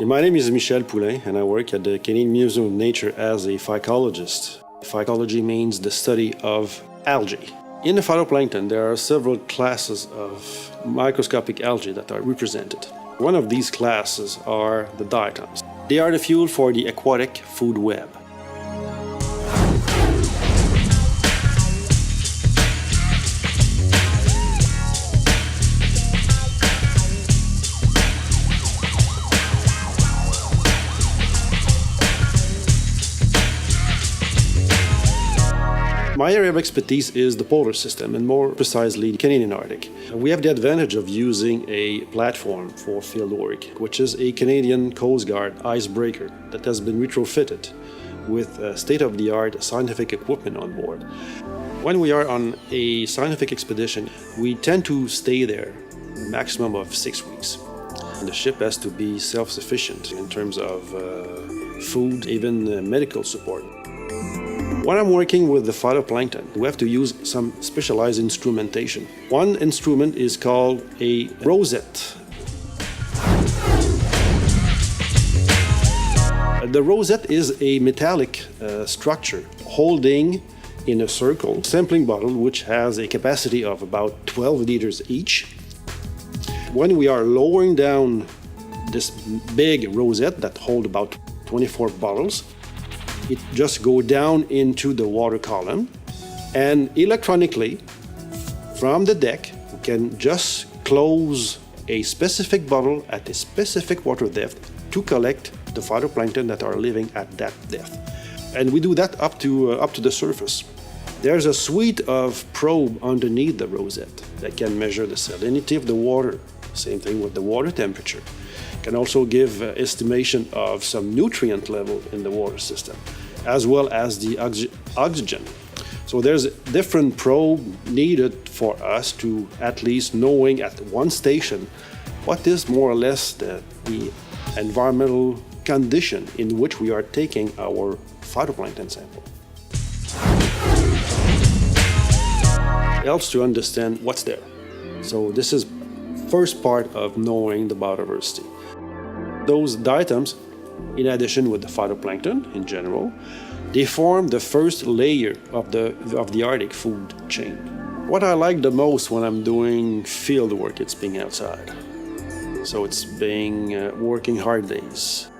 My name is Michel Poulin and I work at the Canadian Museum of Nature as a phycologist. Phycology means the study of algae. In the phytoplankton, there are several classes of microscopic algae that are represented. One of these classes are the diatoms. They are the fuel for the aquatic food web. My area of expertise is the polar system, and more precisely the Canadian Arctic. We have the advantage of using a platform for field work, which is a Canadian Coast Guard icebreaker that has been retrofitted with state-of-the-art scientific equipment on board. When we are on a scientific expedition, we tend to stay there a maximum of 6 weeks. And the ship has to be self-sufficient in terms of food, even medical support. When I'm working with the phytoplankton, we have to use some specialized instrumentation. One instrument is called a rosette. The rosette is a metallic structure holding in a circle sampling bottle which has a capacity of about 12 liters each. When we are lowering down this big rosette that holds about 24 bottles, it just goes down into the water column, and electronically from the deck we can just close a specific bottle at a specific water depth to collect the phytoplankton that are living at that depth. And we do that up to the surface. There's a suite of probe underneath the rosette that can measure the salinity of the water. Same thing with the water temperature. Can also give estimation of some nutrient level in the water system, as well as the oxygen. So there's a different probe needed for us to at least knowing at one station what is more or less the environmental condition in which we are taking our phytoplankton sample. It helps to understand what's there. So this is first part of knowing the biodiversity. Those diatoms, in addition with the phytoplankton in general, they form the first layer of the Arctic food chain. What I like the most when I'm doing field work, it's being outside. So it's being working hard days.